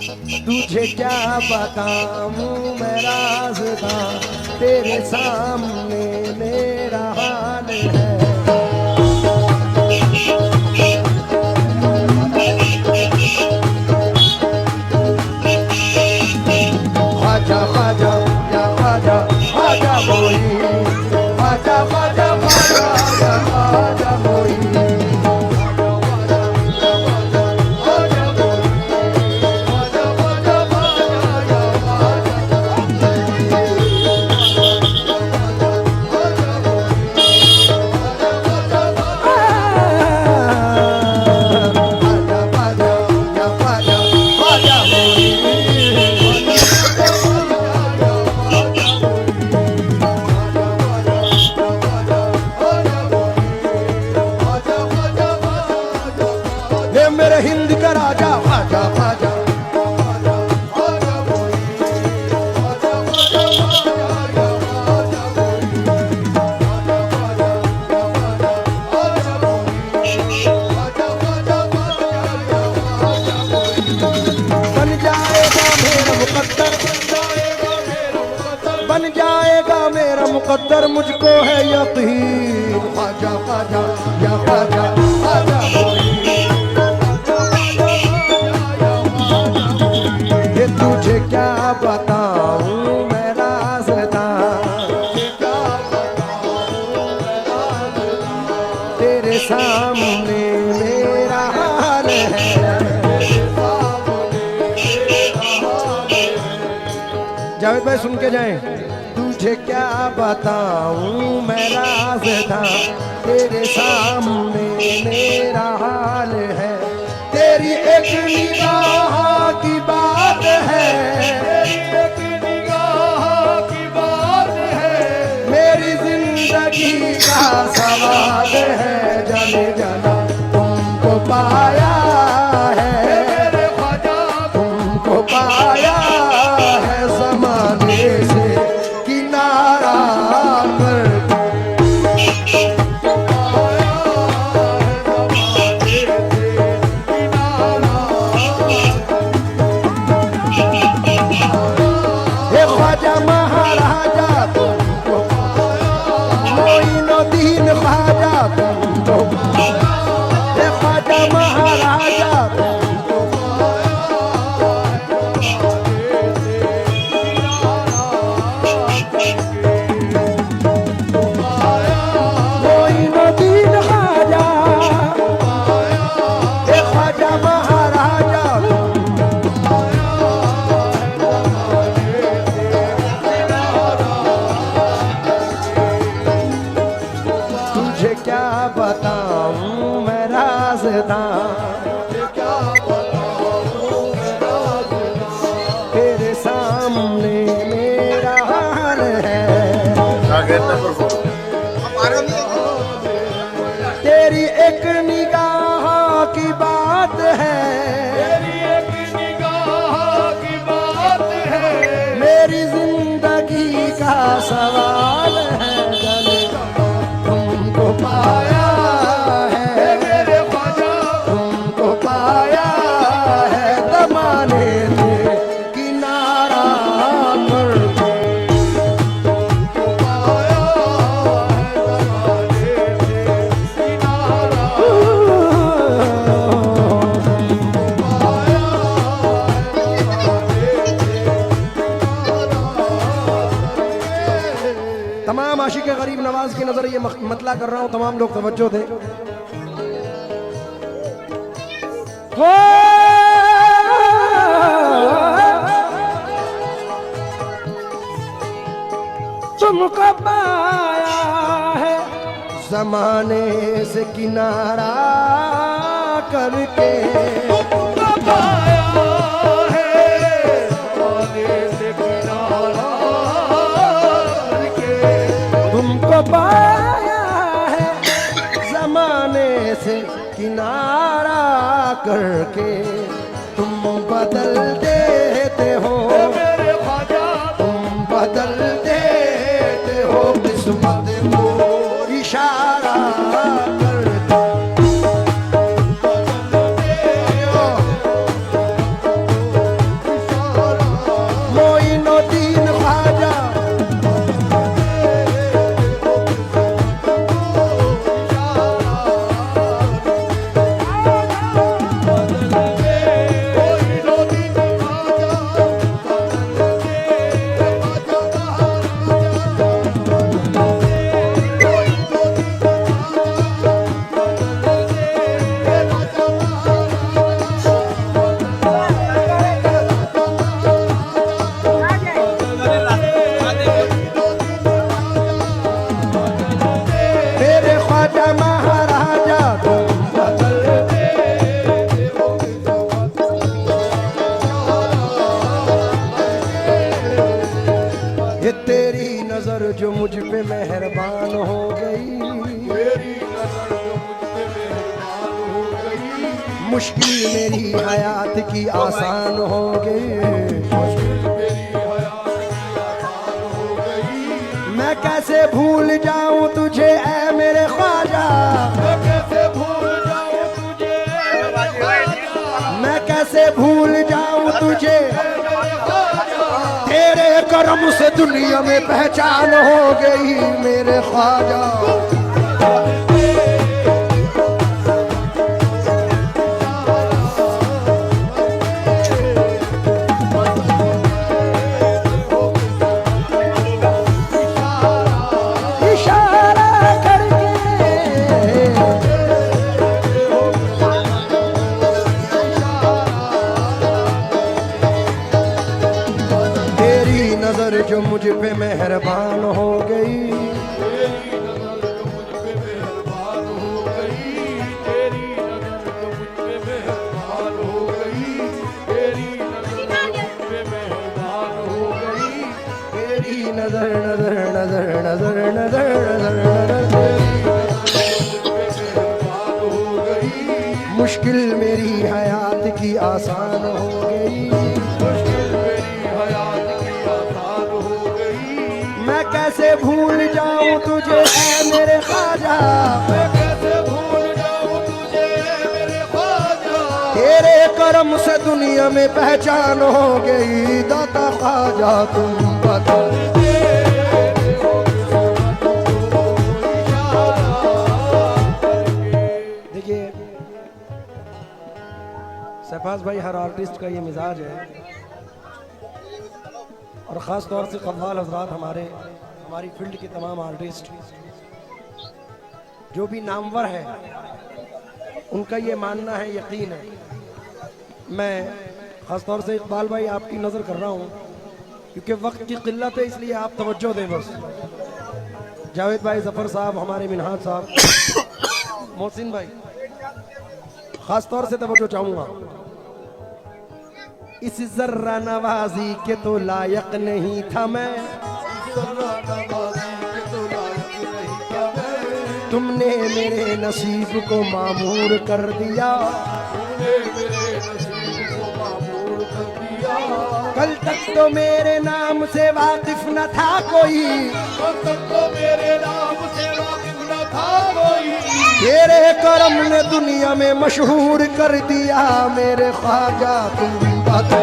तुझे क्या बताऊं मैं राज़ था, तेरे सामने मेरा हाल है। आजा आजा या आजा आजा कोई, आजा आजा आजा या आजा कोई। मेरे हिंद का राजा आजा आजा, बन जाएगा मेरा मुकद्दर, बन जाएगा मेरा मुकद्दर, मुझको है यकीन। आजा आजा या आजा आजा तुझे क्या बताऊं मैं राज़ था, तेरे सामने मेरा हाल है। जावेद भाई सुन के जाएं। तुझे क्या बताऊं मैं राज़ था, तेरे सामने मेरा हाल है। तेरी एक निगाह की बात है, एक निगाह की बात है, मेरी जिंदगी का सवाल है। जाने जाना तुमको पाया है, मेरे ख्वाजा तुमको पाया है, ज़माने से किनारा कर महाराजा तुमको, मोइनुद्दीन ख्वाजा तुमको, ख्वाजा महाराजा तुमको, मोइनुद्दीन ख्वाजा, ख्वाजा महाराजा क्या बताऊं मैं राज़ था, तेरे सामने मेरा हाल है। तेरी एक निगाह की बात है, तेरी एक निगाह की बात है, मेरी जिंदगी का सवाल है। तुमको पाया है मेरे ख्वाजा, तुमको पाया है, ज़माने से किनारा करके, तुमको पाया है, ज़माने से किनारा, तुमको पाया है। तमाम आशिक गरीब नवाज की नजर ये मतला कर रहा हूं, तमाम लोग तवज्जो दे। तुमको पाया है ज़माने से किनारा करके, तुमको पाया है ज़माने से किनारा करके, तुमको पाया है ज़माने से किनारा करके, तुम बदल देते हो मेरे ख्वाजा, तुम बदल देते हो किस्मत को इशारा करके, बदल देते हो मुश्किल मेरी हयात की आसान हो गई, मैं कैसे भूल जाऊं तुझे ऐ मेरे ख्वाजा, मैं कैसे भूल जाऊं तुझे, तेरे करम से दुनिया में पहचान हो गई मेरे ख्वाजा। जो मुझ पे मेहरबान हो गई, तेरी नजर नजर नजर नजर नजर मुश्किल मेरी हयात की आसान हो गई, मैं कैसे भूल जाऊं तुझे ऐ मेरे ख्वाजा, मैं कैसे भूल जाऊं तुझे मेरे ख्वाजा, तेरे करम से दुनिया में पहचान हो गई दाता ख्वाजा तुम बता। देखिए शहबाज भाई, हर आर्टिस्ट का ये मिजाज है, और ख़ास तौर से कव्वाल हजरात, हमारी फील्ड के तमाम आर्टिस्ट जो भी नामवर है, उनका ये मानना है, यकीन है। मैं ख़ास तौर से इकबाल भाई आपकी नज़र कर रहा हूँ, क्योंकि वक्त की किल्लत है, इसलिए आप तवज्जो दें बस। जावेद भाई, ज़फ़र साहब, हमारे मिनहाज साहब, मोहसिन भाई, ख़ास तौर से तवज्जो चाहूँगा। इस जर्रा नवाजी के तो लायक नहीं था मैं, तुमने मेरे नसीब को मामूर कर दिया, कल तक तो मेरे नाम से वाकिफ न था कोई, तेरे करम ने दुनिया में मशहूर कर दिया मेरे ख्वाजा तुम बता।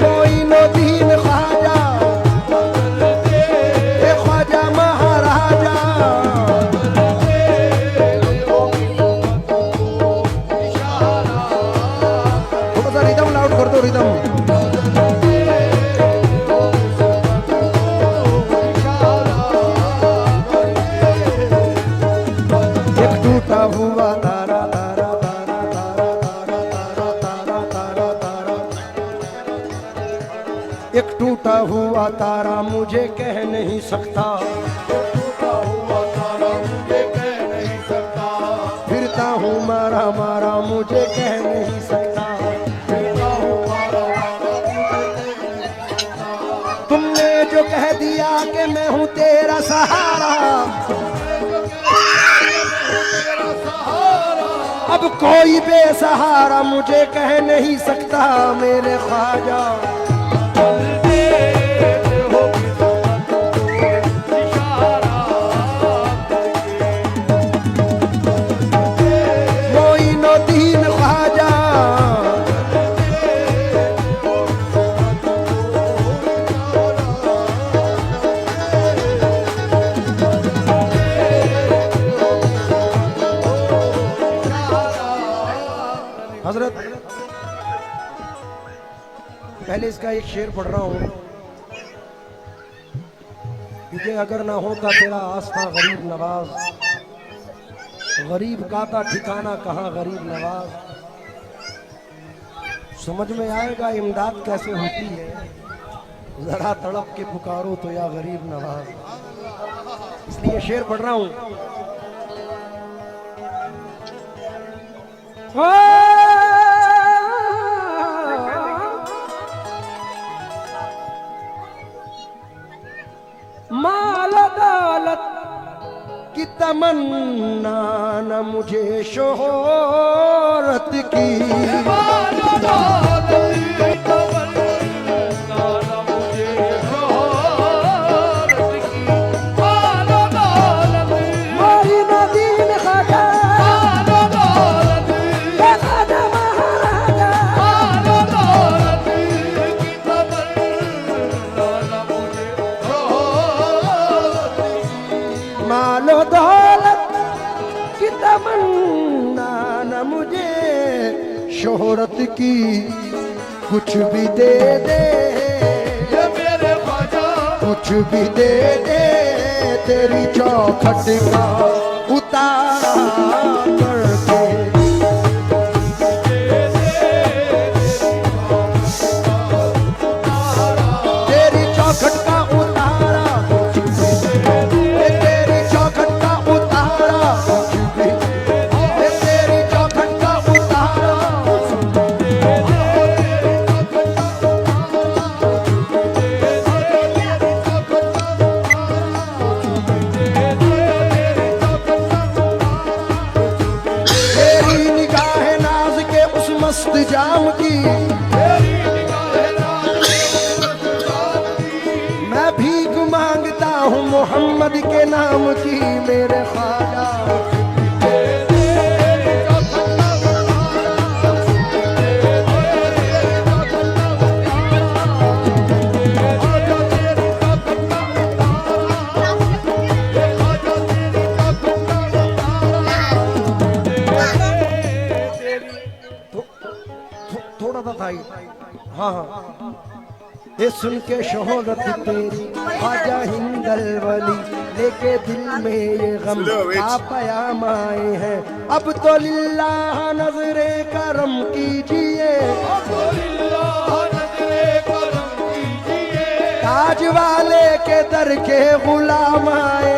मोइनुद्दीन ख्वाजा, ख्वाजा महाराजा, थोड़ा सा रिदम लाउड कर दो, रिदम। हुआ तारा तारा तारा तारा तारा तारा तारा तारा, एक टूटा हुआ तारा मुझे कह नहीं सकता, फिरता हूँ मारा मारा मुझे कह नहीं सकता, तुमने जो कह दिया कि मैं हूँ तेरा सहारा, अब कोई बेसहारा मुझे कह नहीं सकता मेरे ख्वाजा। मोइनुद्दीन ख्वाजा, हजरत पहले इसका एक शेर पढ़ रहा हूँ, क्योंकि अगर ना होता तेरा आस्था गरीब नवाज, गरीब का था ठिकाना कहाँ गरीब नवाज, समझ में आएगा इमदाद कैसे होती है, जरा तड़प के पुकारो तो या गरीब नवाज। इसलिए शेर पढ़ रहा हूँ। माल दौलत की तमन्ना न मुझे शोहरत की, माल दौलत की तमन्ना न मुझे शोहरत की, माल दौलत मारी नदीन खाजा, माल दौलत खाजा महाराजा, माल दौलत की तमन्ना न मुझे शोहरत की, मालो दौलत की तमन्ना न मुझे शोहरत की, कुछ भी दे दे, ये मेरे ख्वाजा कुछ भी दे दे, तेरी चौखट का उतारा करके, तेरी चौखट का उतारा कुछ भी दे दे, तेरी चौखट का उतारा कुछ भी दे दे, तेरी चौखट का उतारा कुछ भी दे दे, तेरी निगाह नाज के उस मस्त जाम की, मैं भीख मांगता हूँ मोहम्मद के नाम की, मेरे ख्वाजा थोड़ा सा था हाँ हाँ, ये सुन के शोहरत तेरी ख्वाजा हिंदल वली, लेके दिल में ये गम आप आयाम आए हैं, अब तो लिल्लाह नजरे करम कीजिए, ताज वाले के दर के गुलाम आए